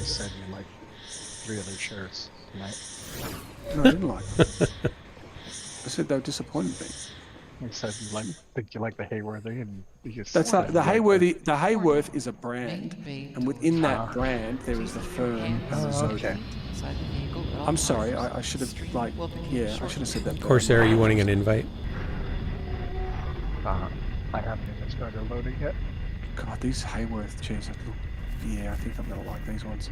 just said you like 3 other chairs tonight. No, I didn't like them. I said they disappointed me. You said you think you like the Hayworthy, and you just That's said not the you like Hayworthy. The Hayworth is a brand, and within that brand there is the Fern and the Zodi. okay. I'm sorry, I should have I should have said that. Corsair, are you wanting an invite? I haven't even started loading yet. God, these Hayworth chairs look. Yeah, I think I'm gonna like these ones.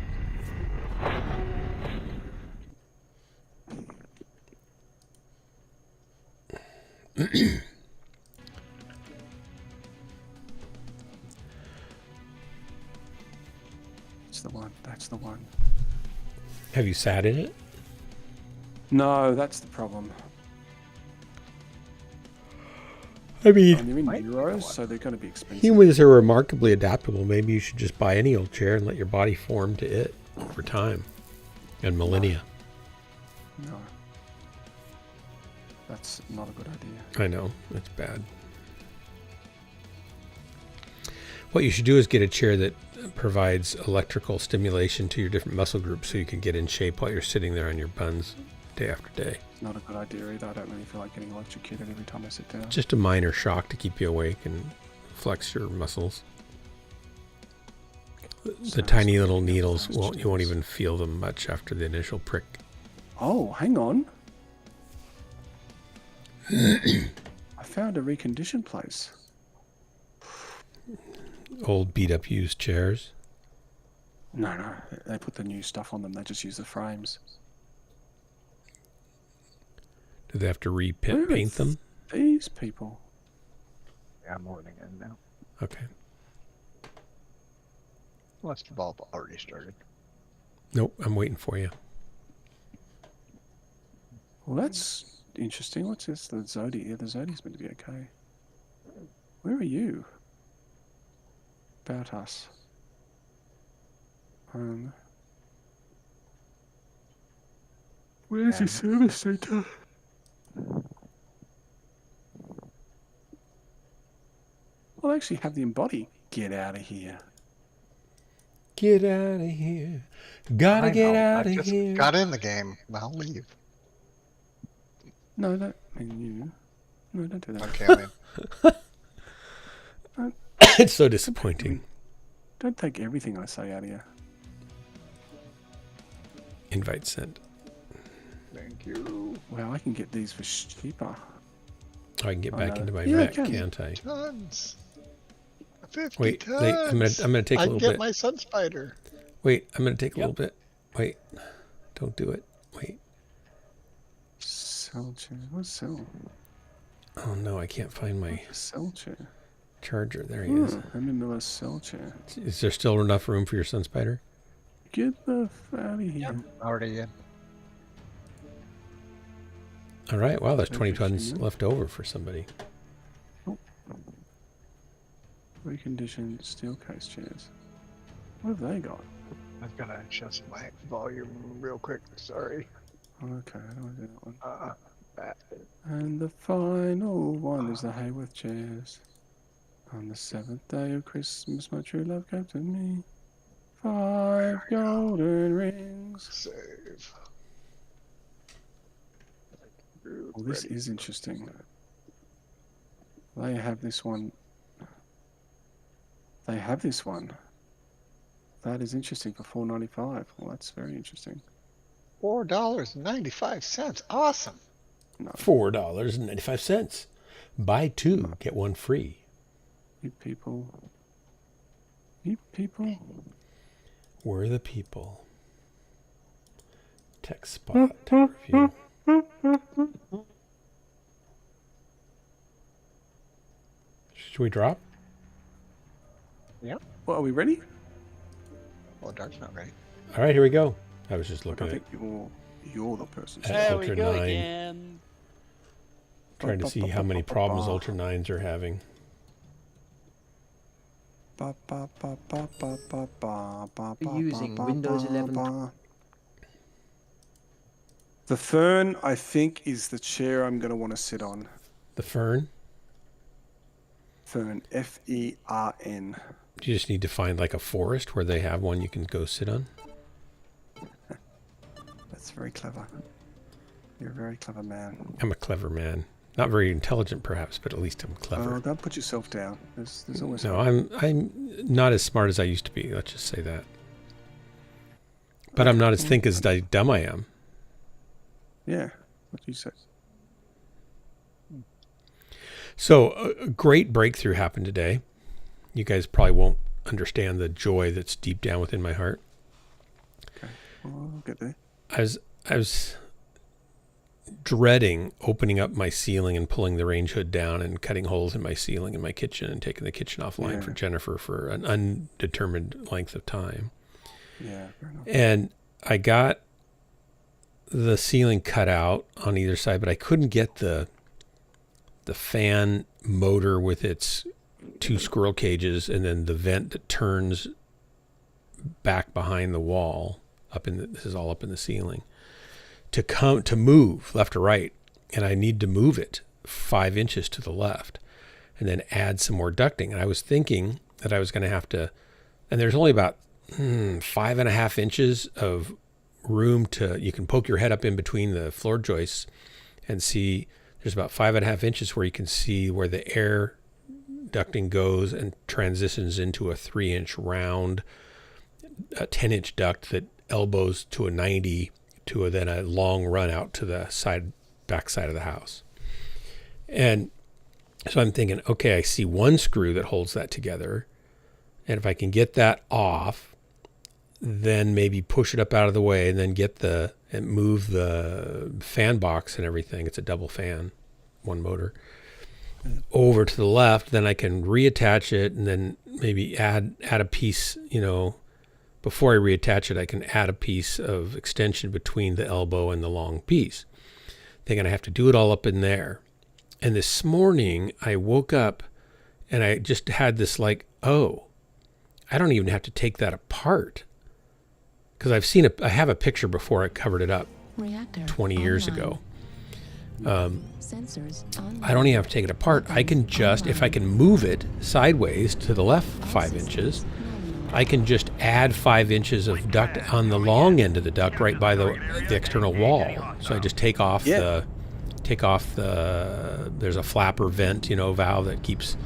That's the one. That's the one. Have you sat in it? No, that's the problem. I mean, And they're in euros, so they're going to be expensive. humans are remarkably adaptable. Maybe you should just buy any old chair and let your body form to it over time and millennia. No. That's not a good idea. I know, that's bad. What you should do is get a chair that provides electrical stimulation to your different muscle groups so you can get in shape while you're sitting there on your buns day after day. It's not a good idea either. I don't really feel like getting electrocuted every time I sit down. Just a minor shock to keep you awake and flex your muscles. The tiny little needles, you won't even feel them much after the initial prick. Oh, hang on. I found a reconditioned place. Old beat up used chairs. No, they put the new stuff on them. They just use the frames. Do they have to repaint them? These people. Yeah, I'm loading in now. Okay. Unless the bulb already started. Nope, I'm waiting for you. Well, that's interesting. What's this? The Zodi. Yeah, the Zodi's meant to be okay. Where are you? About us. Where's your service center? Well, I actually have the embody. Get out of here. Get out of here. Gotta get out of here. Got in the game. I'll leave. No, don't mean you. No, don't do that. Okay, I'm in. It's so disappointing. Don't take everything I say out of you. Invite sent. Thank you. Well, I can get these for cheaper. I can get back into my Yeah, mech, I can. can't I? Tons. 50 Wait, tons. I'm gonna take a I little get bit. my sun spider. Wait, I'm gonna take a little bit. Wait, don't do it. Wait. Cell chair. What's cell? Oh no, I can't find my Cell chair. charger. There he is. Henry Miller's cell chair. Is there still enough room for your sun spider? Get the f out of here. Yep, already in. All right. Wow, there's 20 Okay, tons sure. left over for somebody. Reconditioned steel case chairs. What have they got? I've got to adjust my volume real quick. Sorry. Okay, how do I do that one? That. And the final one is the Hayworth chairs. On the 7th day of Christmas, my true love gave to me 5 golden rings. Save. Well, this is interesting. They have this one. They have this one. That is interesting for $4.95. Well, that's very interesting. $4.95. Awesome. No, $4.95. Buy 2, get 1 free. you people. You people. We're the people. Tech spot review. Should we drop? Yep. Well, are we ready? Well, Dark's not ready. All right, here we go. I was just looking I at think you're the person. There There we go again. trying to see how many problems Ultra 9s are having. Using Windows 11. The Fern, I think, is the chair I'm going to want to sit on. The Fern? Fern, F-E-R-N. You just need to find like a forest where they have one you can go sit on. That's very clever. You're a very clever man. I'm a clever man. Not very intelligent, perhaps, but at least I'm clever. Oh, don't put yourself down. There's always No, hope. I'm not as smart as I used to be. Let's just say that. But I'm not as dumb I am. Yeah, what you said. So a great breakthrough happened today. You guys probably won't understand the joy that's deep down within my heart. Okay, well, I'll get there. I was dreading opening up my ceiling and pulling the range hood down and cutting holes in my ceiling in my kitchen and taking the kitchen offline for Jennifer for an undetermined length of time. Yeah, fair enough. And I got the ceiling cut out on either side, but I couldn't get the fan motor with its 2 squirrel cages and then the vent that turns back behind the wall this is all up in the ceiling to move left or right. And I need to move it 5 inches to the left and then add some more ducting. And I was thinking that I was going to have to, and there's only about 5.5 inches of room you can poke your head up in between the floor joists and see there's about 5.5 inches where you can see where the air ducting goes and transitions into a 3-inch round, a 10-inch duct that elbows to a 90 to then a long run out to the back side of the house. And so I'm thinking, okay, I see one screw that holds that together. And if I can get that off, then maybe push it up out of the way and then and move the fan box and everything. It's a double fan, one motor, over to the left. Then I can reattach it and then maybe add a piece, before I reattach it, I can add a piece of extension between the elbow and the long piece. Thinking I have to do it all up in there. And this morning I woke up and I just had this I don't even have to take that apart. Because I have a picture before I covered it up 20 years ago. I don't even have to take it apart. I can just, if I can move it sideways to the left 5 inches, I can just add 5 inches of duct on the long end of the duct right by the external wall. So I just take off there's a flapper vent, valve that keeps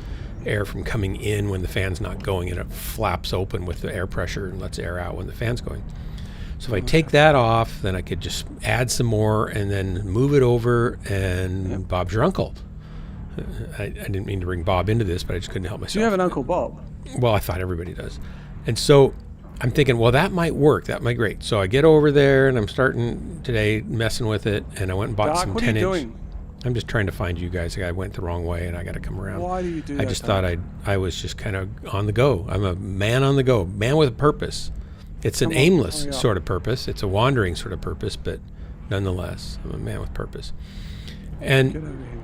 air from coming in when the fan's not going, and it flaps open with the air pressure and lets air out when the fan's going. So if I take that off, then I could just add some more and then move it over, and Bob's your uncle. I didn't mean to bring Bob into this, but I just couldn't help myself. Do you have an Uncle Bob? Well, I thought everybody does. And so I'm thinking, well, that might work. That might be great. So I get over there and I'm starting today messing with it, and I went and bought some 10-inch. What are you doing? I'm just trying to find you guys. I went the wrong way and I got to come around. Why do you do that? I just thought I was just kind of on the go. I'm a man on the go, man with a purpose. It's an aimless sort of purpose. It's a wandering sort of purpose, but nonetheless, I'm a man with purpose. And Get over here.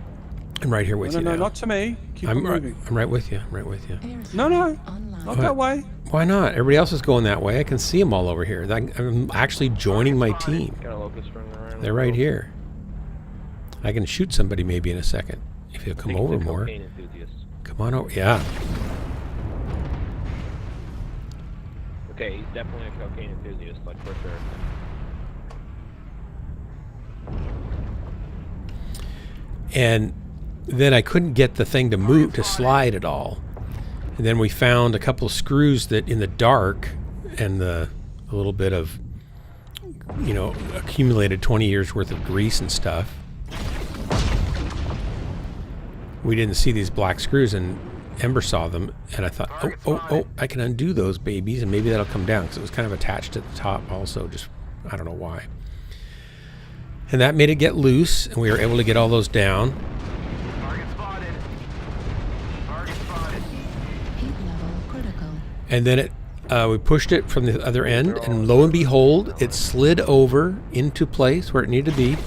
I'm right here with you now. No, not to me. Keep moving. I'm right with you. I'm right with you. No, not that way. Why not? Everybody else is going that way. I can see them all over here. I'm actually joining my team. They're right here. I can shoot somebody maybe in a second if he'll come over more. Come on over. Yeah. Okay, he's definitely a cocaine enthusiast, for sure. And then I couldn't get the thing to slide at all. And then we found a couple of screws that in the dark and a little bit of, accumulated 20 years worth of grease and stuff. We didn't see these black screws, and Ember saw them, and I thought, oh, I can undo those babies, and maybe that'll come down, because it was kind of attached at the top also, just, I don't know why. And that made it get loose, and we were able to get all those down. Target spotted. Target spotted. Heat level critical. And then we pushed it from the other end, and lo and behold, it slid over into place where it needed to be.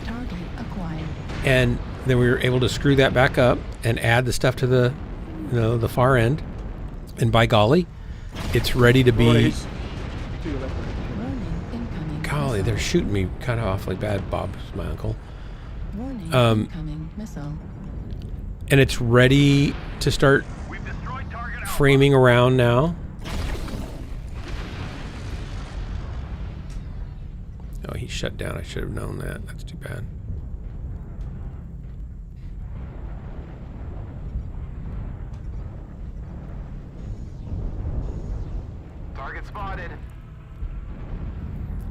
Target acquired. And then we were able to screw that back up and add the stuff to the far end. And by golly, it's ready to be. Golly, they're shooting me kind of awfully bad. Bob's my uncle. Warning, incoming missile. And it's ready to start framing around now. Oh, he shut down. I should have known that. That's too bad. Target spotted. I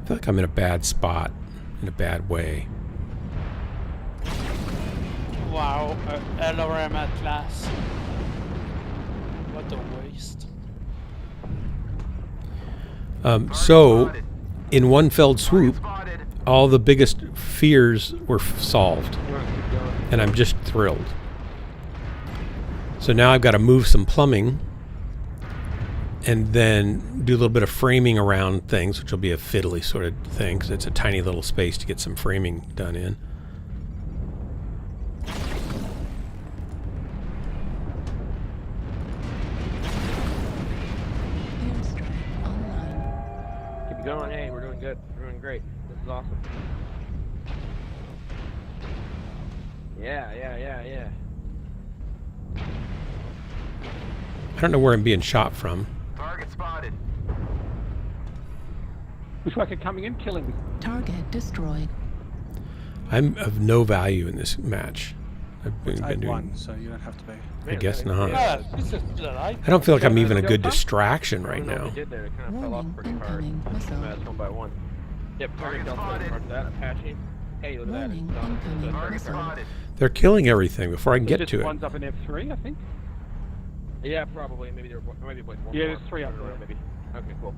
feel like I'm in a bad spot, in a bad way. Wow, LRM at last. What a waste. So, in one felled swoop, all the biggest fears were solved. And I'm just thrilled. So now I've got to move some plumbing and then do a little bit of framing around things, which will be a fiddly sort of thing because it's a tiny little space to get some framing done in. Airstrike online. Keep it going. Hey, we're doing good. We're doing great. This is awesome. Yeah. I don't know where I'm being shot from. Target spotted. Looks like they're coming in, killing me. Target destroyed. I'm of no value in this match. I've been I've doing. won, so you don't have to be. I guess not. Yeah, this is alright. I don't feel like I'm even a good distraction right I don't know now. what they did there. It kind of fell off Warning, pretty hard. incoming missile. That's one by one. Yep, target delta. spotted. Mark that. Apache. Hey, look at that. Warning, It's done. incoming Target missile. spotted. They're killing everything before I can get Just to it. one's up in F3, I think. Yeah, probably. Maybe there maybe like one Yeah, more. there's 3 up there. Maybe. Okay, cool.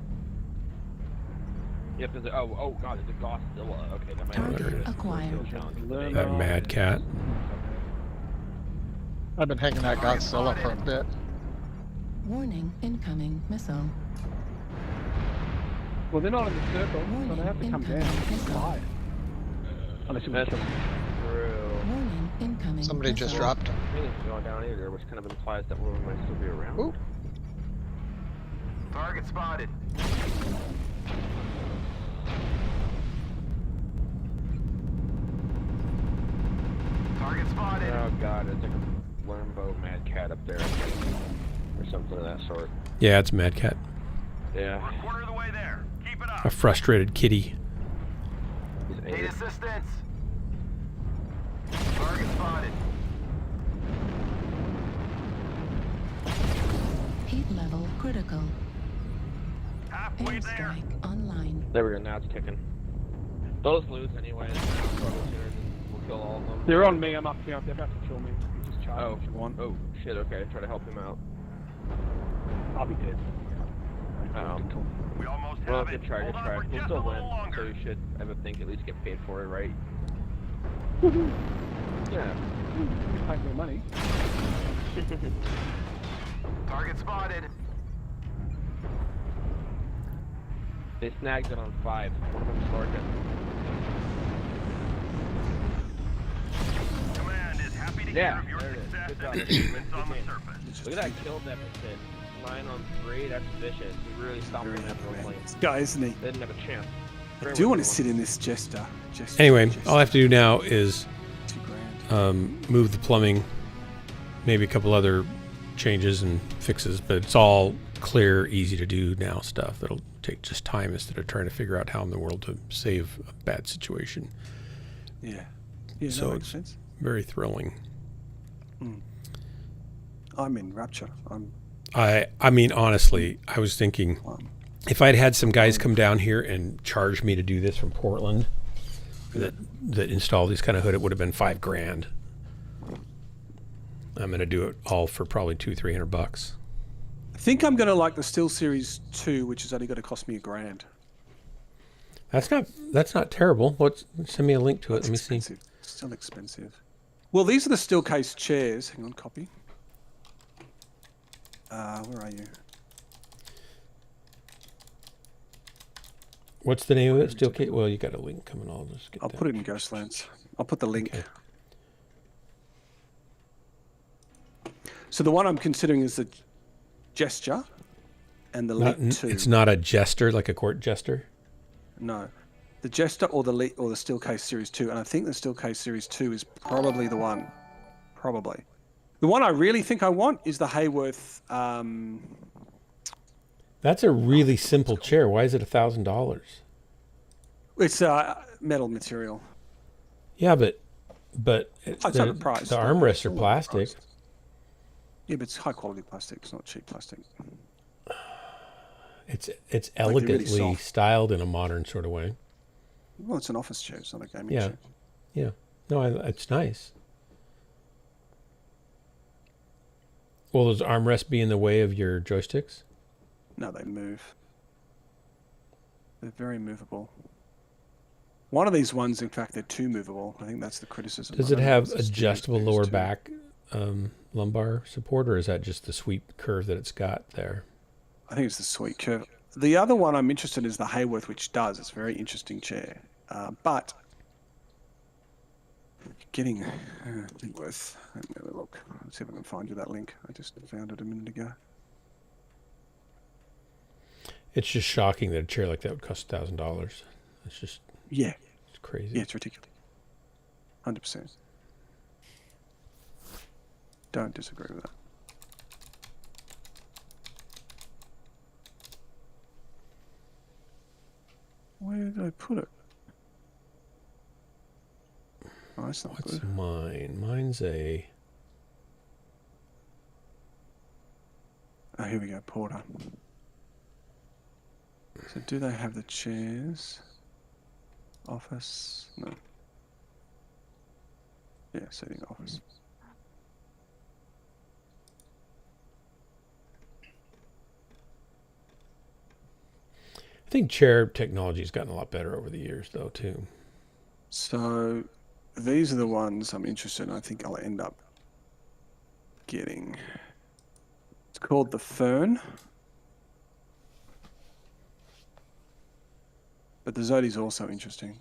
Yep, there's a, oh god, there's a Godzilla. Okay, that might Target acquired. That mad cat. I've been hanging that Godzilla for a bit. Warning, incoming missile. Well, they're not in the circle, so Warning, they have to come down. incoming missile. Fly. Unless you That's kill them. true. Warning, incoming Somebody just missile. dropped. Anything's going down either, which kind of implies that woman might still be around. Ooh. Target spotted. Target spotted. Oh god, it's like a Lambo mad cat up there, I think. Or something of that sort. Yeah, it's Mad Cat. Yeah. We're a quarter of the way there. Keep it up. A frustrated kitty. He's Need angry. assistance. Target spotted. Heat level critical. Halfway there. Airstrike online. There we go, now it's kicking. Those lose anyways. We'll kill all of them. They're on me, I'm up here. They're about to kill me. You just charge Oh, if you want. oh, shit, okay. Try to help him out. I'll be dead. Cool. We almost Well, have good it. try, Hold good on try. for We'll just still a win, little longer. so you should, I would think, at least get paid for it, right? Yeah. You pay me money. Target spotted. They snagged it on 5. One of them's larger. Command is happy to Yeah, hear of your there it is. success Good job. and achievements on the surface. Look at that kill deficit. 9 on 3, that's vicious. We really stopped them after one plane. This guy, isn't he? They didn't have a chance. I do want to sit in this Jester. Anyway, all I have to do now is $2,000. move the plumbing, maybe a couple other changes and fixes, but it's all clear, easy to do now stuff that'll take just time instead of trying to figure out how in the world to save a bad situation. Yeah. Yeah, So that makes it's sense. very thrilling. I'm in rapture. I mean, honestly, I was thinking if I'd had some guys come down here and charge me to do this from Portland that install these kind of hood, it would have been $5,000. I'm going to do it all for probably $200-300. I think I'm going to like the Steel Series 2, which is only going to cost me $1,000. That's not terrible. Send me a link to it. Let me see. Still expensive. Well, these are the steel case chairs. Hang on, copy. Where are you? What's the name of it? Steel case? Well, you got a link coming. I'll just get I'll that. put it in Ghostlands. I'll put the link. Okay. So the one I'm considering is the Gesture and the Leap 2. It's not a jester, like a court jester. No. The Jester or the Leap or the Steel Case Series 2. And I think the Steel Case Series 2 is probably the one. Probably. The one I really think I want is the Hayworth. That's a really simple chair. Why is it $1,000? It's metal material. Yeah, but It's overpriced. the though. armrests It's are all plastic. overpriced. Yeah, but it's high quality plastic. It's not cheap plastic. It's they're really elegantly soft. styled in a modern sort of way. Well, it's an office chair. It's not a gaming Yeah. chair. Yeah. No, it's nice. Will those armrests be in the way of your joysticks? No, they move. They're very movable. One of these ones, in fact, they're too movable. I think that's the criticism. Does I it don't know if have it's the steering adjustable space lower too. back lumbar support, or is that just the sweep curve that it's got there? I think it's the sweet curve. The other one I'm interested in is the Hayworth, which does. It's a very interesting chair. But getting Hayworth, let me have a look. Let's see if I can find you that link. I just found it a minute ago. It's just shocking that a chair like that would cost $1,000. It's just Yeah. it's crazy. Yeah, it's ridiculous. 100%. Don't disagree with that. Where did I put it? Oh, that's not What's good. mine? Mine's a... Oh, here we go, Porter. So do they have the chairs? Office? No. Yeah, seating office. I think chair technology has gotten a lot better over the years, though, too. So these are the ones I'm interested in. I think I'll end up getting. It's called the Fern. But the Zodi's also interesting.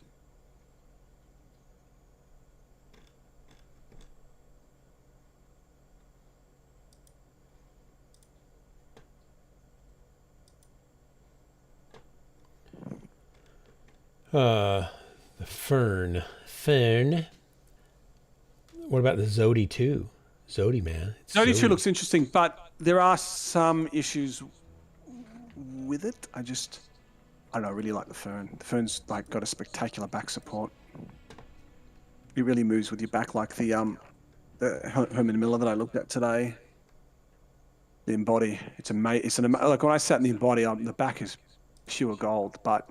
The Fern. What about the Zodi 2? Zodi, man. It's Zodi 2 Zodi. looks interesting, but there are some issues with it. I don't know, I really like the Fern. The Fern's like got a spectacular back support. It really moves with your back, like the Herman Miller that I looked at today. The Embody, it's amazing. Like when I sat in the Embody, the back is pure gold, but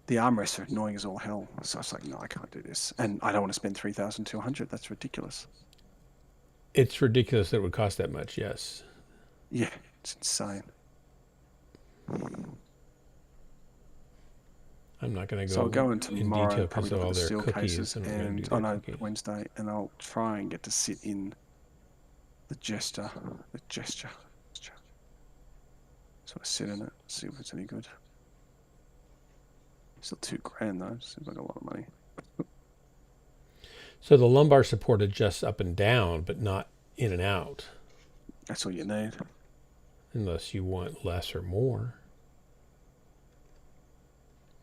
the armrests are annoying as all hell. So I was like, no, I can't do this, and I don't want to spend $3,200. That's ridiculous. It's ridiculous that it would cost that much, yes. Yeah, it's insane. I'm not going to So go, I'll go in tomorrow, detail because probably of look all at the their steel cookies. cases, And we're gonna do and their no, cookies. Wednesday, and I'll try and get to sit in the gesture. Just want to sit in it, see if it's any good. Still $2,000 though. Seems like a lot of money. So the lumbar support adjusts up and down, but not in and out, That's all you need. unless you want less or more.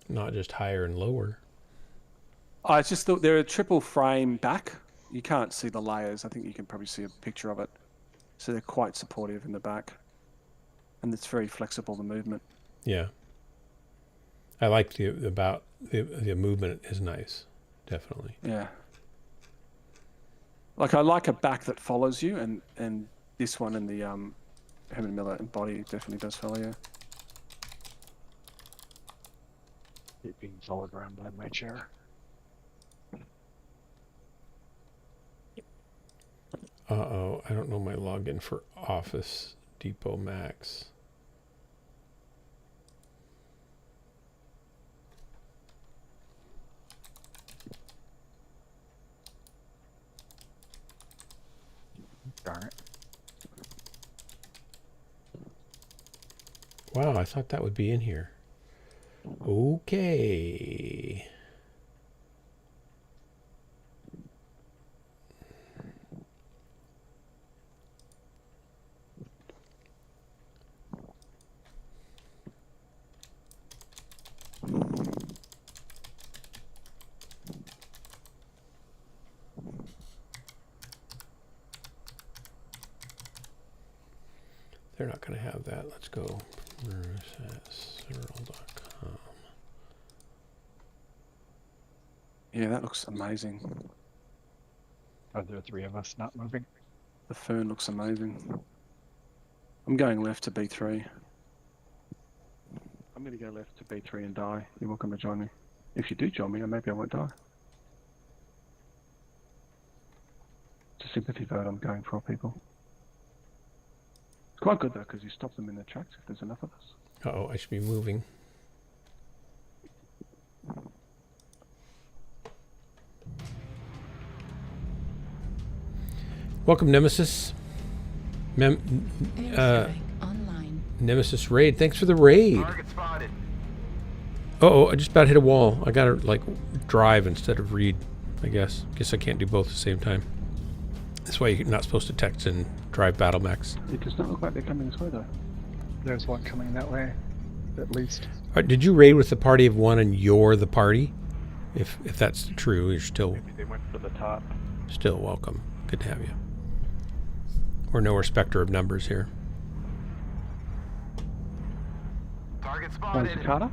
Not just higher and lower. I just thought they're a triple frame back. You can't see the layers. I think you can probably see a picture of it. So they're quite supportive in the back, and it's very flexible. The movement. Yeah. I like the movement is nice, definitely. Yeah. Like I like a back that follows you, and this one and the Herman Miller Embody definitely does follow you. It being followed around by my chair. Uh-oh, I don't know my login for Office Depot Max. Darn it. Wow, I thought that would be in here. Okay. They're not going to have that. Let's go. Where is that? Cyril.com. Yeah, that looks amazing. Are there 3 of us not moving? The fern looks amazing. I'm going left to B3. I'm going to go left to B3 and die. You're welcome to join me. If you do join me, maybe I won't die. It's a sympathy vote I'm going for, people. It's quite good, though, because you stop them in their tracks if there's enough of us. Uh-oh, I should be moving. Welcome, Nemesis. Airstrike online. Nemesis raid. Thanks for the raid. Target spotted. Uh-oh, I just about hit a wall. I gotta, like, drive instead of read, I guess. Guess I can't do both at the same time. That's why you're not supposed to text and drive battle mechs. It does not look like they're coming this way, though. There's one coming that way, at least. All right, did you raid with the party of 1 and you're the party? If that's true, you're still Maybe they went for the top. welcome. Good to have you. We're no respecter of numbers here. Target One's spotted. Carter.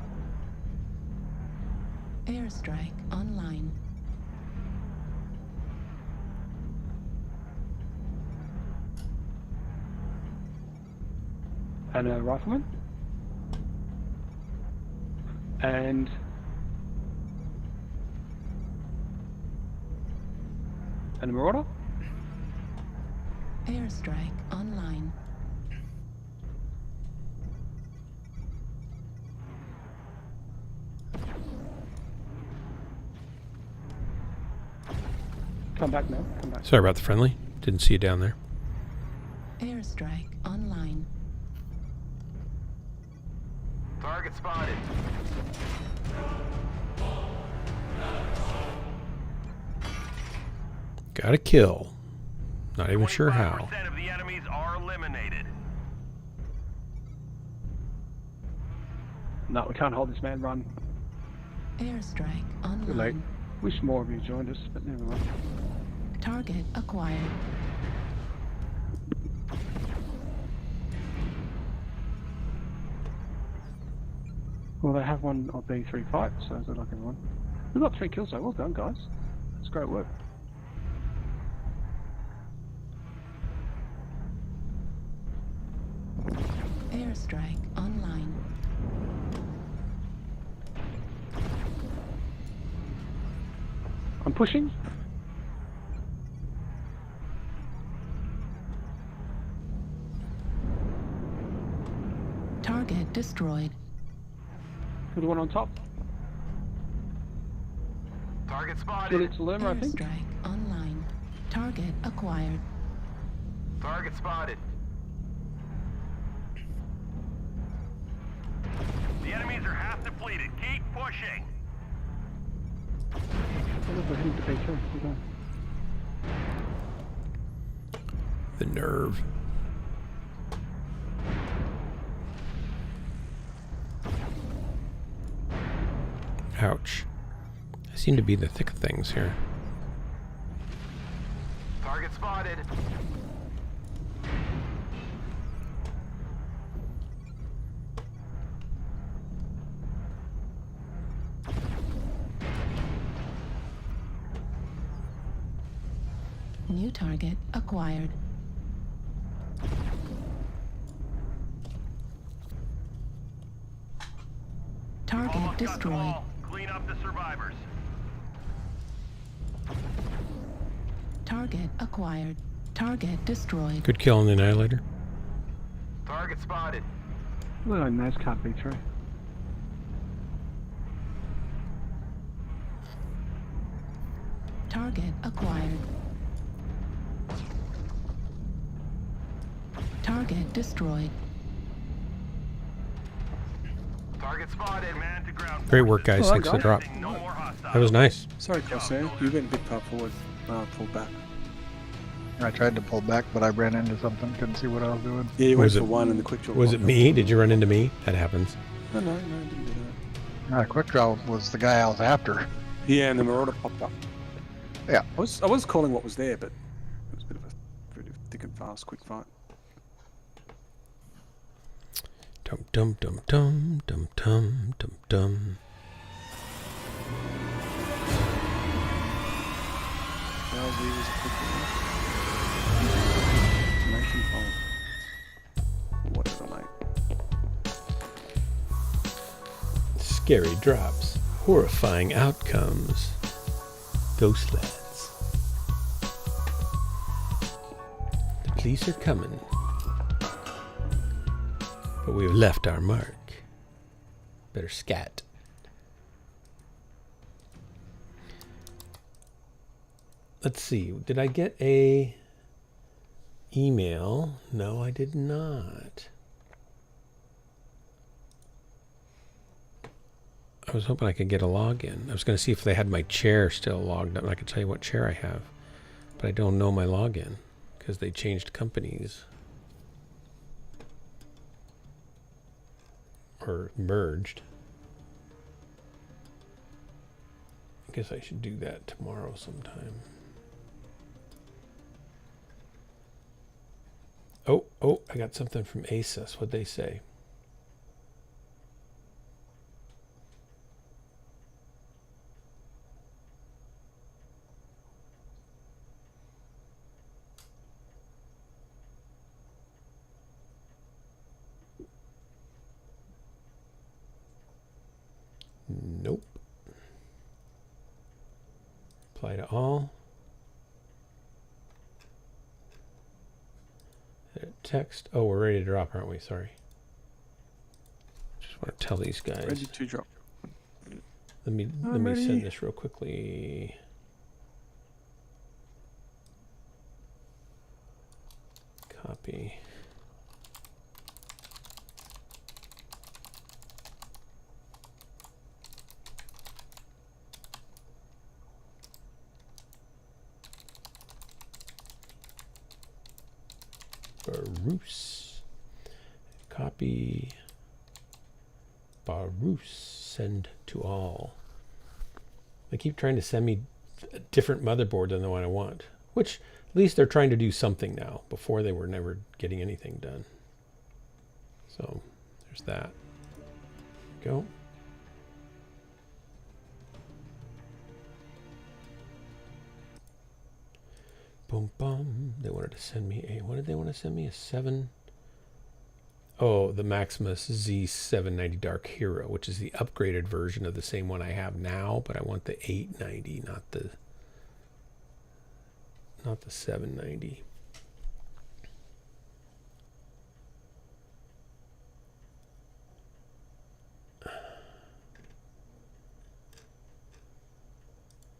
Airstrike online. And a rifleman. And a marauder. Airstrike online. Come back now. Come back. Sorry about the friendly. Didn't see you down there. Airstrike online. Target spotted. Got a kill. Not even sure how. 25% of the enemies are eliminated. No, we can't hold this man. Run. Airstrike Too late. online. Wish more of you joined us, but never mind. Target acquired. Well, they have one on B3 fight, so is it like everyone? We've got 3 kills though. Well done, guys. That's great work. Airstrike online. I'm pushing. Target destroyed. Good one on top. Target Good, spotted. it's Lerma, I think. Airstrike online. Target acquired. Target spotted. The enemies are half depleted. Keep pushing. Oh, look, we're heading to B3. We're going. The nerve. Ouch. I seem to be in the thick of things here. Target spotted. New target acquired. Target Almost got them destroyed. all. Clean up the survivors. Target acquired. Target destroyed. Good kill on the Annihilator. Target spotted. Well, no, NAS can't be true. Target acquired. Target destroyed. Target spotted. Man to ground. Great work, guys. Well, Thanks for the guys. drop. No more hostiles. That was nice. Sorry, Corsair. You went a bit far forward. Pulled back. I tried to pull back, but I ran into something. Couldn't see what I was doing. Yeah, you went Was for it- one and the quick draw. Was it me? Did you run into me? That happens. No, I didn't do that. Quick Draw was the guy I was after. Yeah, and the Marauder popped up. Yeah. I was calling what was there, but it was a bit of a thick and fast, quick fight. Dum dum dum dum dum dum dum dum. Information file. Whatever, mate. Scary drops. Horrifying outcomes. Ghost lads. The police are coming. But we've left our mark. Better scat. Let's see. Did I get a email? No, I did not. I was hoping I could get a login. I was going to see if they had my chair still logged up, and I could tell you what chair I have. But I don't know my login because they changed companies. Or merged. I guess I should do that tomorrow sometime. Oh, I got something from ASUS. What'd they say? Nope. Apply to all. Edit text. Oh, we're ready to drop, aren't we? Sorry. Just want to tell these guys. Ready to drop. Let me send this real quickly. Copy. Baruch. Copy. Baruch. Send to all. They keep trying to send me a different motherboard than the one I want. Which, at least they're trying to do something now. Before they were never getting anything done. So, there's that. Go. Boom, boom. They wanted to send me a... What did they want to send me? A 7... Oh, the Maximus Z790 Dark Hero, which is the upgraded version of the same one I have now, but I want the 890, not the 790.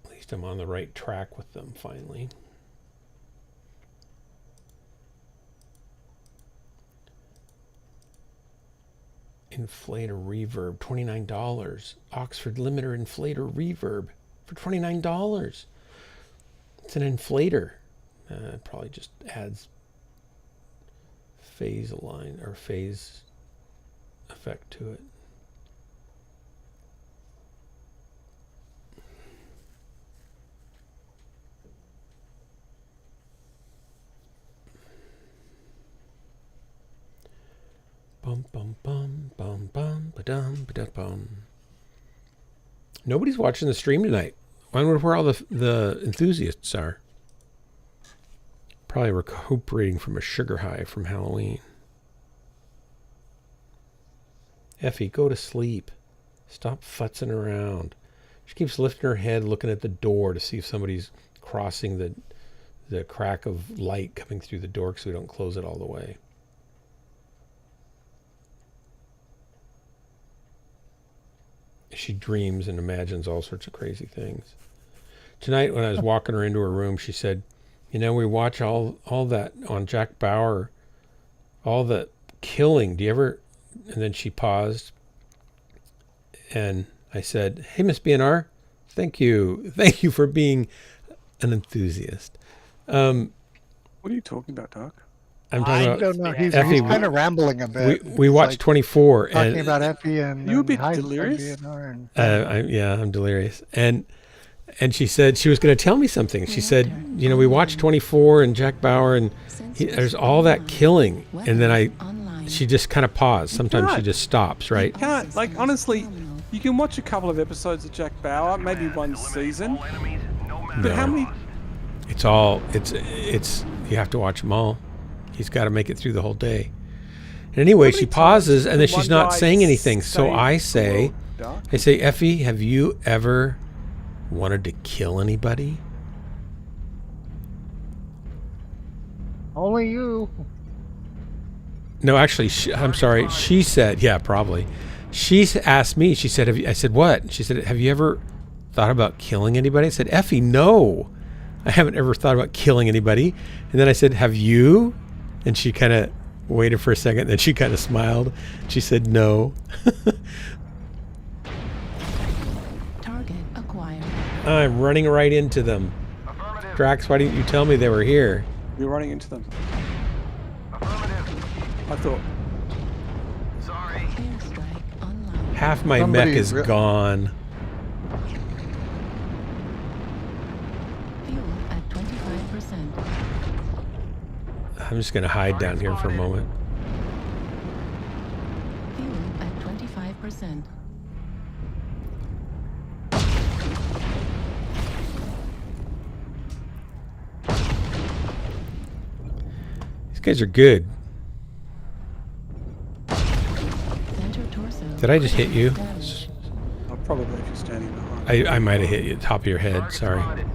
At least I'm on the right track with them finally. Inflator reverb, $29. Oxford limiter inflator reverb for $29. It's an inflator. It probably just adds phase align or phase effect to it. Bum bum bum bum bum ba-dum ba-da-bum. Nobody's watching the stream tonight. I wonder where all the enthusiasts are. Probably recuperating from a sugar high from Halloween. Effie, go to sleep. Stop futzing around. She keeps lifting her head, looking at the door to see if somebody's crossing the crack of light coming through the door because we don't close it all the way. She dreams and imagines all sorts of crazy things. Tonight, when I was walking her into her room, she said, you know, we watch all that on Jack Bauer, all the killing. Do you ever... And then she paused. And I said, hey, Miss BNR, thank you. Thank you for being an enthusiast. What are you talking about, Doc? I'm talking I about... don't know. He's Effie, kind of rambling a bit. We watched like 24. Talking and about Effie and... You a bit hi, delirious? BNR and, yeah, I'm delirious. And she said she was going to tell me something. She said, you know, we watched 24 and Jack Bauer and there's all that killing. And then she just kind of paused. Sometimes she just stops, right? Can't, like, honestly, you can watch a couple of episodes of Jack Bauer, maybe one season. But how many... It's you have to watch them all. He's got to make it through the whole day. And anyway, she pauses and then did one she's not guy saying anything. So save I the say, world dark? Effie, have you ever wanted to kill anybody? Only you. No, actually, I'm sorry. She said, yeah, probably. She asked me, she said, I said, what? She said, have you ever thought about killing anybody? I said, Effie, no. I haven't ever thought about killing anybody. And then I said, have you? And she kind of waited for a second. Then she kind of smiled. She said, no. Target acquired. I'm running right into them. Affirmative. Drax, why didn't you tell me they were here? You're running into them. Affirmative. I thought. Sorry. Airstrike online. Half my Somebody mech is re- gone. Fuel at 25%. I'm just going to hide down here for a moment. Fuel at 25%. These guys are good. Center torso. Did I just hit you? Damage. I'll probably if you're standing behind. I might have hit you at the top of your head. Target Sorry. spotted.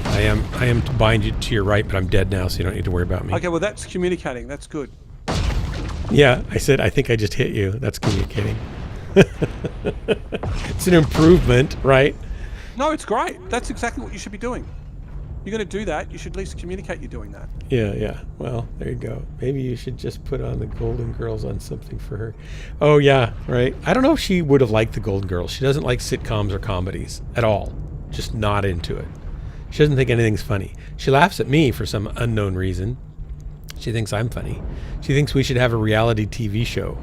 I am behind you to your right, but I'm dead now, so you don't need to worry about me. Okay, well that's communicating. That's good. Yeah, I said I think I just hit you. That's communicating. It's an improvement, right? No, it's great. That's exactly what you should be doing. You're going to do that. You should at least communicate you're doing that. Yeah. Well, there you go. Maybe you should just put on the Golden Girls on something for her. Oh, yeah, right. I don't know if she would have liked the Golden Girls. She doesn't like sitcoms or comedies at all. Just not into it. She doesn't think anything's funny. She laughs at me for some unknown reason. She thinks I'm funny. She thinks we should have a reality TV show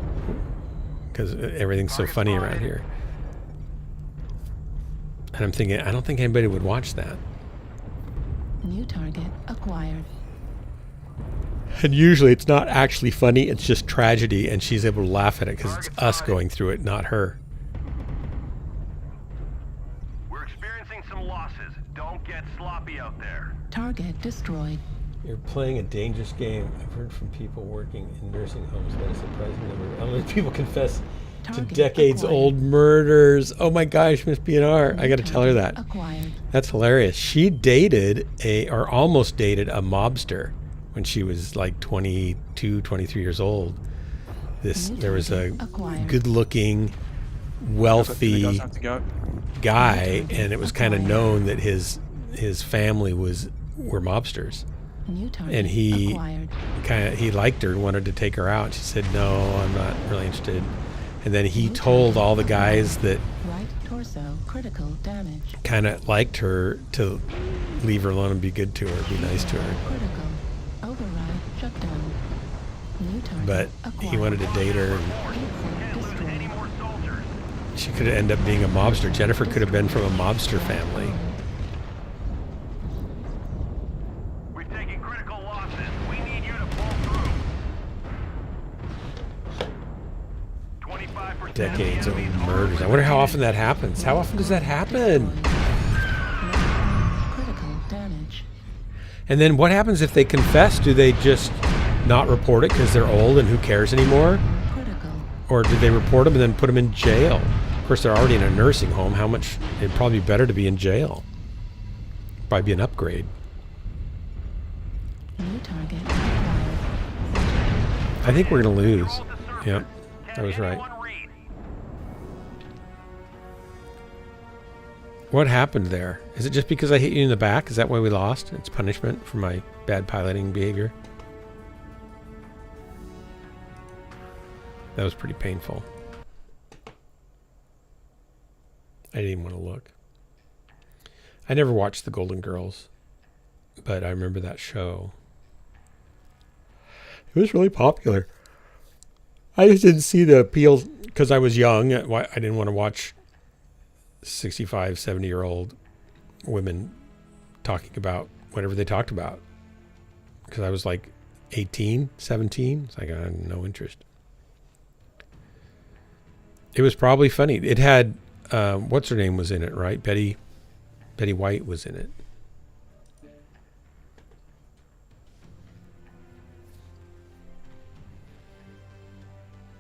because everything's so funny around here. And I'm thinking, I don't think anybody would watch that. New target acquired. And usually it's not actually funny, it's just tragedy, and she's able to laugh at it because it's us going through it, not her. We're experiencing some losses. Don't get sloppy out there. Target destroyed. You're playing a dangerous game. I've heard from people working in nursing homes that a surprising number of elderly people confess to Target decades-old murders. Oh my gosh, Miss BNR, I got to tell her that. Acquired. That's hilarious. She dated or almost dated a mobster when she was like 22, 23 years old. There was a Acquired. good-looking, You wealthy guys have to go. guy, and it was kind of known that his family were mobsters. New target And he acquired. he liked her, wanted to take her out. She said, "No, I'm not really interested." And then he told all the guys that Right torso critical damage. kind of liked her to leave her alone and be good to her, be nice to her. Critical. Override shutdown. New target But acquired. he wanted to date her, and Can't lose any Destroyed. more soldiers. she could end up being a mobster. Jennifer could have been from a mobster family. We've taken critical losses. We need you to pull through. 25% Decades of of the enemy's murders. I wonder how often that happens. How often does that happen? Critical damage. And then what happens if they confess? Do they just not report it because they're old and who cares anymore? Critical. Or do they report them and then put them in jail? Of course, they're already in a nursing home. How much? It'd probably be better to be in jail. Probably be an upgrade. New target acquired. I think we're going to lose. Control the surface. Yep, I was right. Anyone read? What happened there? Is it just because I hit you in the back? Is that why we lost? It's punishment for my bad piloting behavior? That was pretty painful. I didn't even want to look. I never watched The Golden Girls, but I remember that show. It was really popular. I just didn't see the appeal because I was young. I didn't want to watch 65, 70-year-old women talking about whatever they talked about. Because I was like 18, 17. It's like I had no interest. It was probably funny. It had, what's her name was in it, right? Betty White was in it.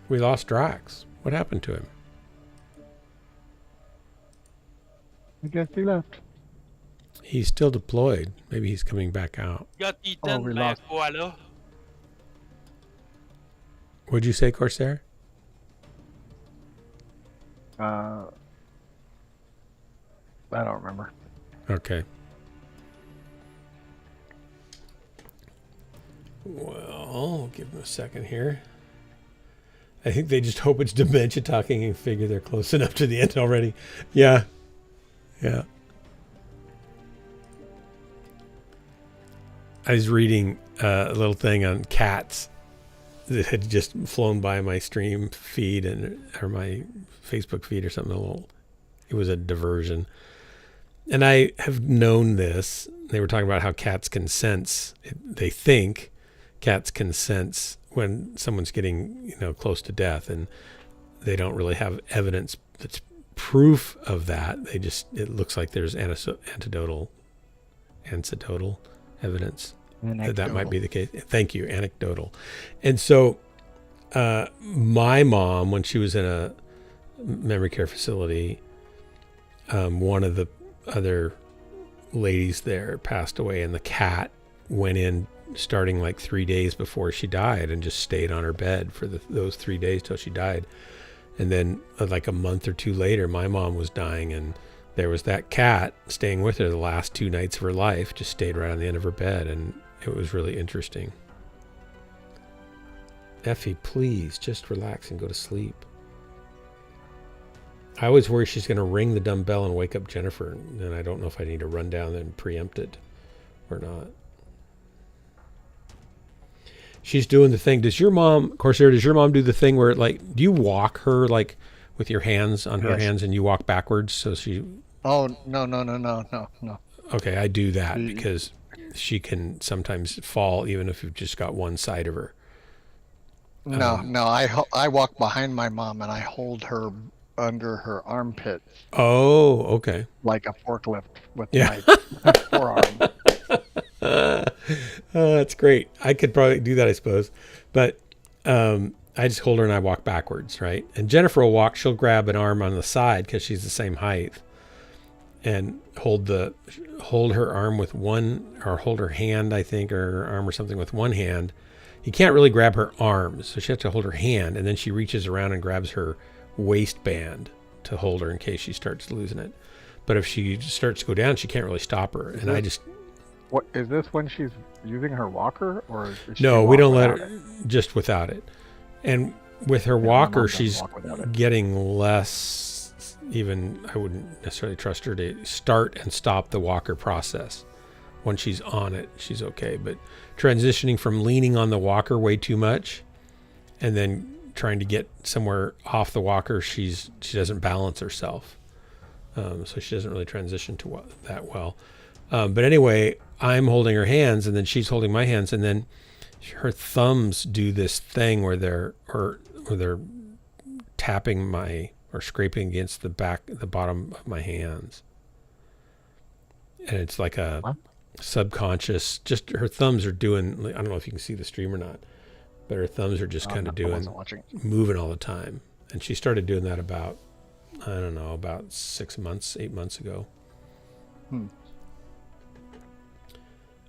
We lost Drax. What happened to him? I guess he left. He's still deployed. Maybe he's coming back out. Got eaten we by a lost. koala. What'd you say, Corsair? I don't remember. Okay. Well, I'll give them a second here. I think they just hope it's dementia talking and figure they're close enough to the end already. Yeah. Yeah. I was reading a little thing on cats that had just flown by my stream feed or my Facebook feed or something. It was a diversion. And I have known this. They were talking about how cats can sense. They think cats can sense when someone's getting, close to death, and they don't really have evidence that's proof of that. It looks like there's anecdotal evidence that might be the case. Thank you, anecdotal. And so my mom, when she was in a memory care facility, one of the other ladies there passed away, and the cat went in starting like 3 days before she died and just stayed on her bed for those 3 days till she died. And then like a month or two later, my mom was dying, and there was that cat staying with her the last 2 nights of her life, just stayed right on the end of her bed. And it was really interesting. Effie, please just relax and go to sleep. I always worry she's going to ring the dumb bell and wake up Jennifer, and I don't know if I need to run down and preempt it or not. She's doing the thing. Does your mom do the thing where, like, do you walk her, like, with your hands on her hands and you walk backwards so she... Oh, no. Okay, I do that because she can sometimes fall even if you've just got one side of her. No, I walk behind my mom and I hold her under her armpit. Oh, okay. Like a forklift with Yeah. my forearm. That's great. I could probably do that, I suppose. But I just hold her and I walk backwards, right? And Jennifer will walk. She'll grab an arm on the side because she's the same height, and hold her arm with one, or hold her hand, I think, or her arm or something with one hand. You can't really grab her arms, so she has to hold her hand, and then she reaches around and grabs her waistband to hold her in case she starts losing it. But if she starts to go down, she can't really stop her. And I just... What is this, when she's using her walker, or is she No, we don't let without her, it? just without it. And with her Yeah, my walker, mom doesn't she's walk without it. getting less, even, I wouldn't necessarily trust her to start and stop the walker process. When she's on it, she's okay. But transitioning from leaning on the walker way too much and then trying to get somewhere off the walker, she doesn't balance herself. So she doesn't really transition to that well. But anyway, I'm holding her hands, and then she's holding my hands, and then her thumbs do this thing where they're tapping or scraping against the bottom of my hands, and it's like a subconscious. Just her thumbs are doing. I don't know if you can see the stream or not, but her thumbs are just kind of moving all the time. And she started doing that about 8 months ago.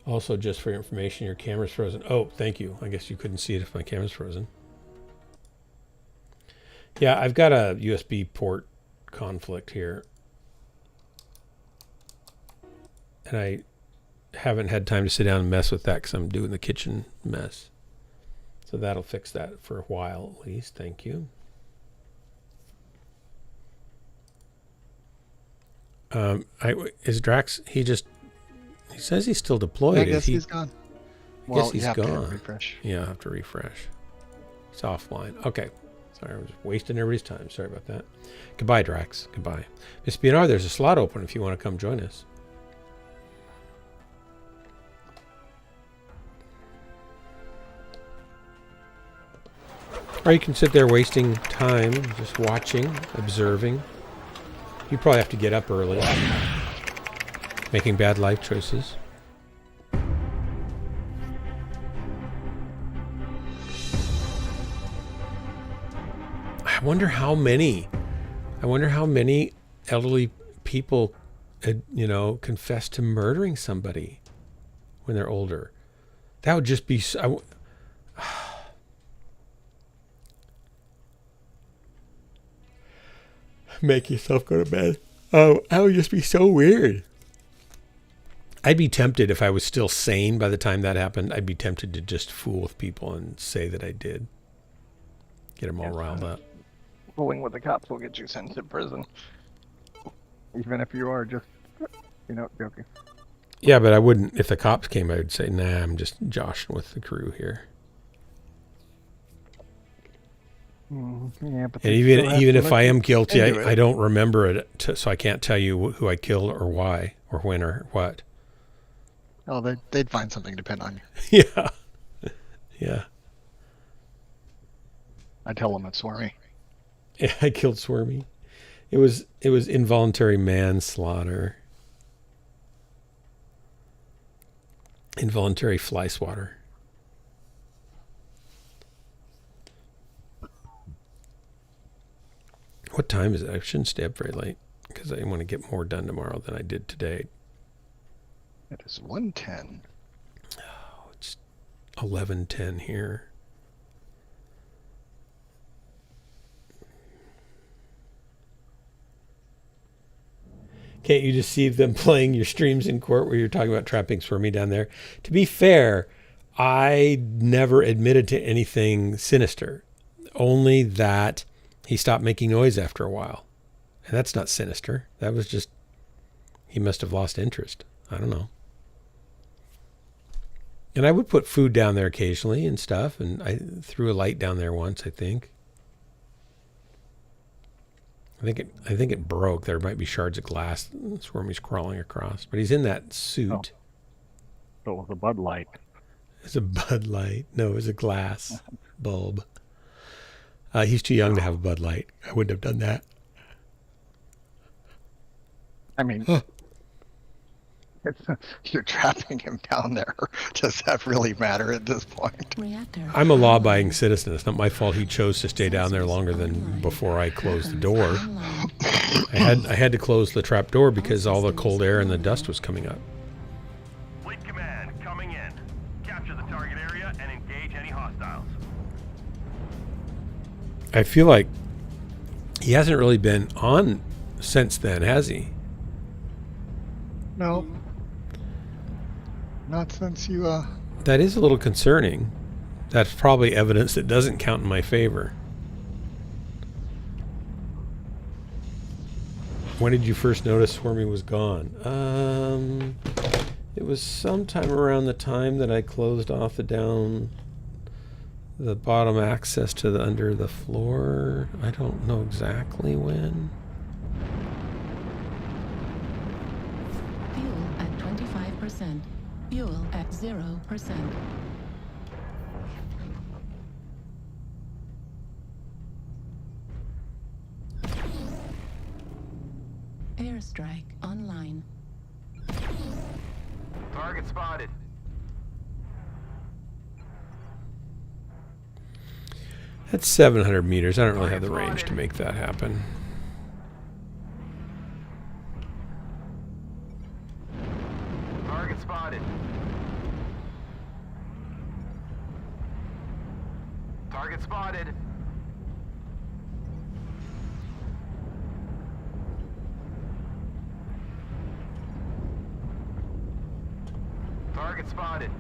Also, just for your information, your camera's frozen. Oh, thank you. I guess you couldn't see it if my camera's frozen. Yeah, I've got a USB port conflict here. And I haven't had time to sit down and mess with that because I'm doing the kitchen mess. So that'll fix that for a while at least. Thank you. Is Drax, he says he's still deployed. I guess he's gone. I guess he's you have gone. to refresh. Yeah, I have to refresh. It's offline. Okay. Sorry, I was wasting everybody's time. Sorry about that. Goodbye, Drax. Goodbye. Miss BNR, there's a slot open if you want to come join us. Or you can sit there wasting time, just watching, observing. You probably have to get up early. Making bad life choices. wonder how many elderly people, confess to murdering somebody when they're older. That would just be make yourself go to bed. Oh, that would just be so weird. I'd be tempted, if I was still sane by the time that happened, I'd be tempted to just fool with people and say that I did. Get them all riled up. Fooling with the cops will get you sent to prison. Even if you are just, joking. Yeah, but I wouldn't. If the cops came, I would say, nah, I'm just joshing with the crew here. Yeah, but And even if I am guilty, I don't remember it, so I can't tell you who I killed or why or when or what. Oh, they'd find something to pin on you. Yeah. Yeah. I tell them it's Swarmy. Yeah, I killed Swarmy. It was involuntary manslaughter. Involuntary fly swatter. What time is it? I shouldn't stay up very late because I want to get more done tomorrow than I did today. It is 1:10. Oh, it's 11:10 here. Can't you just see them playing your streams in court where you're talking about trapping Swarmy down there? To be fair, I never admitted to anything sinister. Only that he stopped making noise after a while. And that's not sinister. That was just, he must have lost interest. I don't know. And I would put food down there occasionally and stuff. And I threw a light down there once, I think. I think it broke. There might be shards of glass Swarmy's crawling across. But he's in that suit. So it was a Bud Light. It's a Bud Light. No, it was a glass bulb. He's too young to have a Bud Light. I wouldn't have done that. I mean, you're trapping him down there. Does that really matter at this point? Reactor. I'm a law-abiding citizen. It's not my fault he chose to stay down there longer than before I closed the door. I had to close the trap door because all the cold air and the dust was coming up. Fleet command coming in. Capture the target area and engage any hostiles. I feel like he hasn't really been on since then, has he? No. Not since you, That is a little concerning. That's probably evidence that doesn't count in my favor. When did you first notice Swarmy was gone? It was sometime around the time that I closed off the bottom access to the under the floor. I don't know exactly when. Fuel at 25%. Fuel at 0%. Airstrike online. Target spotted. That's 700 meters. I don't really have the range to make that happen. Target spotted. Target spotted. Target spotted.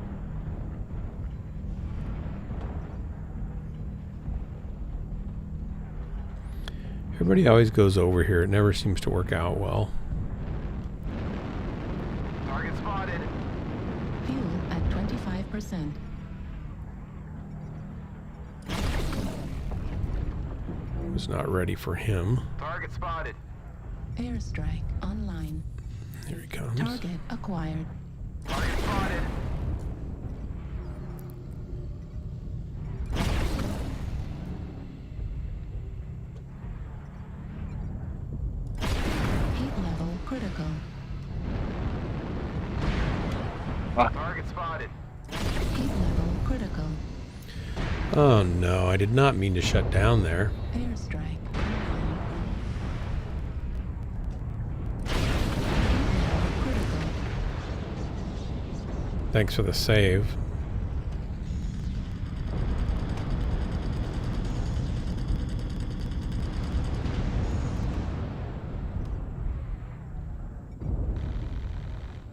Everybody always goes over here. It never seems to work out well. Target spotted. Fuel at 25%. Was not ready for him. Target spotted. Airstrike online. Here he comes. Target acquired. Target spotted. Heat level critical. Target spotted. Heat level critical. Oh no, I did not mean to shut down there. Airstrike Thanks for the save.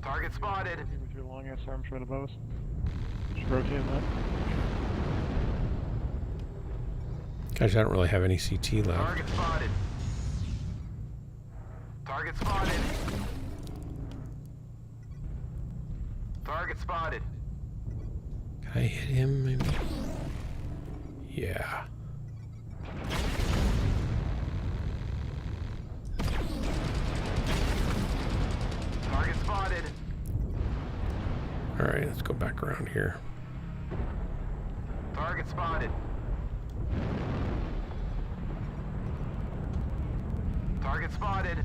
Target spotted. With your long ass arms right above us. Just rotate that. Gosh, I don't really have any CT left. Target spotted. Target spotted. Target spotted. Can I hit him maybe? Yeah. Target spotted. Alright, let's go back around here. Target spotted. Target spotted.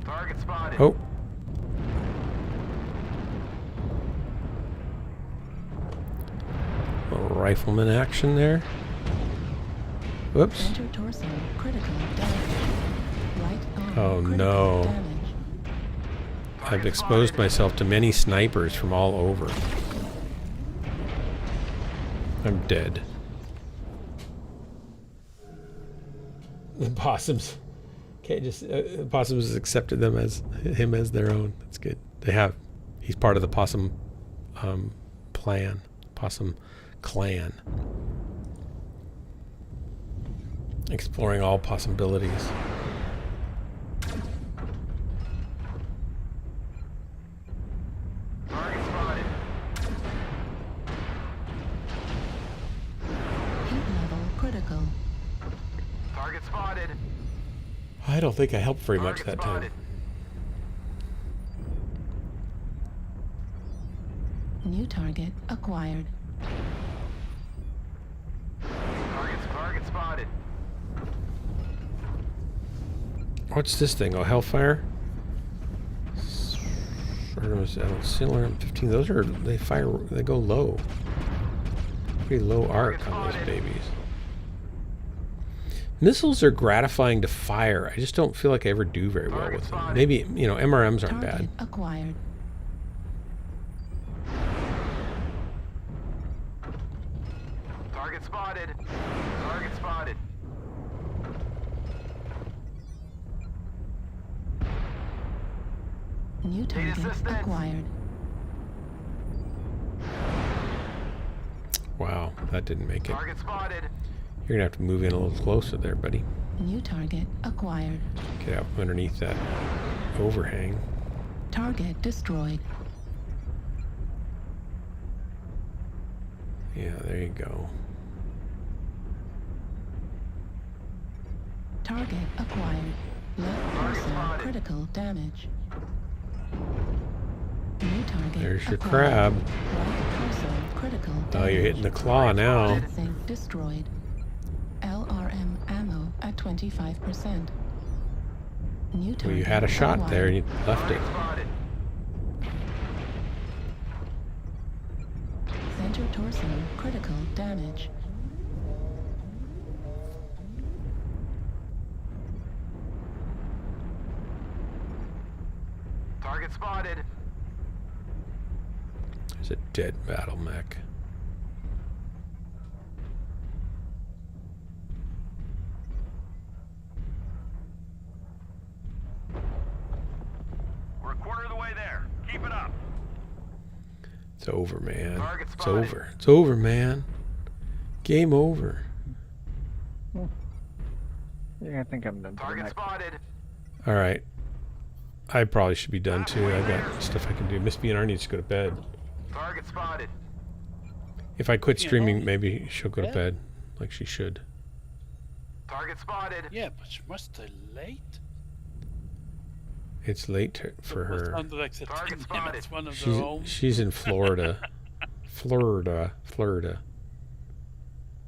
Target spotted. Oh. Little rifleman action there. Whoops. Center torso critical damage. Right arm Oh, critical no. damage. I've exposed myself to many snipers from all over. I'm dead. The possums. Okay, just the possums accepted them as him as their own. That's good. They have. He's part of the possum plan. Possum clan. Exploring all possibilities. Target spotted. Heat level critical. Target spotted. I don't think I helped very much Target that time. spotted. New target acquired. Target spotted. What's this thing? Oh, Hellfire? Similar 15. Those are, they fire, they go low. Pretty low arc on those babies. Missiles are gratifying to fire. I just don't feel like I ever do very well with them. Maybe, you know, MRMs aren't bad. Target acquired. Target spotted. Target spotted. New target assistance. acquired. Wow, that didn't make it. Target spotted. You're gonna have to move in a little closer there, buddy. New target acquired. Get out from underneath that overhang. Target destroyed. Yeah, there you go. Target acquired. Left torso spotted. critical damage. New target There's your acquired. crab. Right torso critical damage. Oh, you're hitting the claw now. Sync destroyed. LRM ammo at 25%. New target Well, you had a shot acquired. there and you left it. Target spotted. Center torso critical damage. Target spotted. There's a dead battle mech. We're a quarter of the way there. Keep it up. It's over, man. Target It's spotted. over. It's over, man. Game over. Yeah, I think I'm done. for the Target night. spotted. All right. I probably should be done too. I've got stuff I can do. Miss BNR needs to go to bed. Target spotted. If I quit You know, streaming, maybe she'll go to yeah. bed like she should. Target spotted. Yeah, but she must stay late. It's late for It must her. sound like the Target team spotted. at one of their own. She's in Florida. Florida.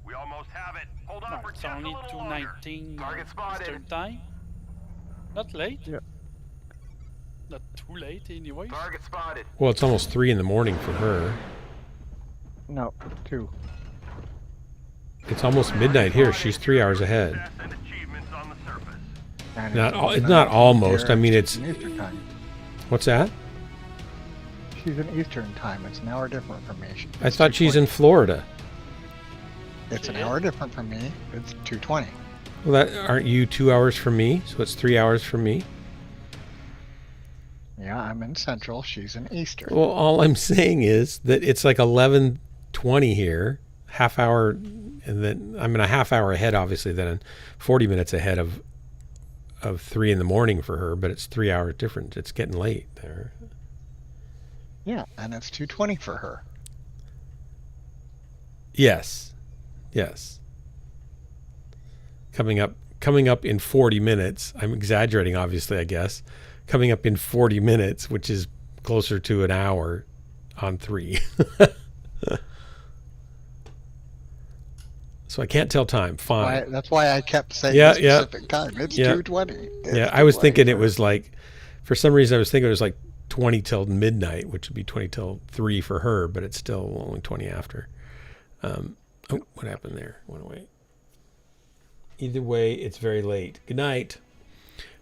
We almost have it. Hold on No, for it's just only a little longer. 2:19 Target spotted. Eastern time. Not late. Yeah. Not too late anyway. Target spotted. Well, it's almost 3 in the morning for her. No, 2. It's almost midnight here. She's 3 hours ahead. Success and achievements on the surface. And It's not almost. here, I mean, it's it's. Eastern time. What's that? She's in Eastern time. It's an hour different from me. I thought she's in Florida. It's an hour different from me. It's 2:20. Well, aren't you 2 hours from me? So it's 3 hours from me. Yeah, I'm in Central. She's in Eastern. Well, all I'm saying is that it's like 11:20 here, half hour, and then I'm in a half hour ahead, obviously, then 40 minutes ahead of 3 in the morning for her, but it's 3 hours different. It's getting late there. Yeah, and it's 2:20 for her. Yes. Coming up in 40 minutes. I'm exaggerating, obviously, I guess. Coming up in 40 minutes, which is closer to an hour on 3. So I can't tell time. Fine. That's why I kept saying Yeah, the yeah. specific time. It's Yeah. 2:20. Yeah, I was thinking it was like, for some reason, I was thinking it was like 20 till midnight, which would be 20 till 3 for her, but it's still only 20 after. Oh, what happened there? Went away. Either way, it's very late. Good night.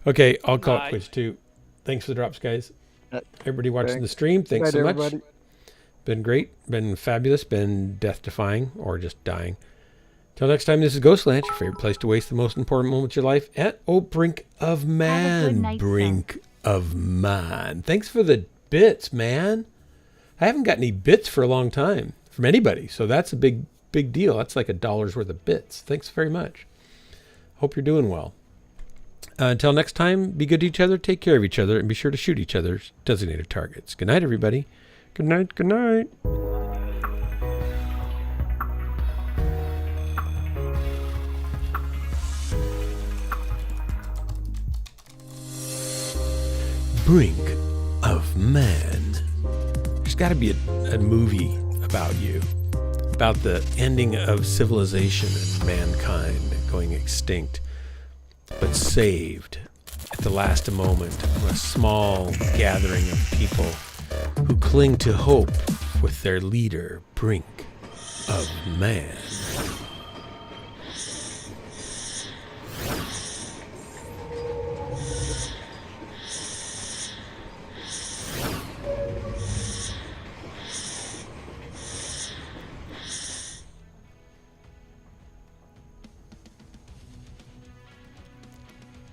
Okay, I'll call it Night. quits too. Thanks for the drops, guys. Uh, Everybody watching thanks. the stream, thanks Good so night, much. everybody. Been great, been fabulous, been death-defying, or just dying. Till next time, this is Ghostland, your favorite place to waste the most important moments of your life at Brink of Man. night, Brink of Man. Thanks for the bits, man. I haven't got any bits for a long time from anybody, so that's a big deal. That's like $1 worth of bits. Thanks very much. Hope you're doing well. Until next time, be good to each other, take care of each other, and be sure to shoot each other's designated targets. Good night, everybody. Good night, good night. Brink of Man. There's got to be a movie about you, about the ending of civilization and mankind going extinct, but saved at the last moment of a small gathering of people who cling to hope with their leader, Brink of Man.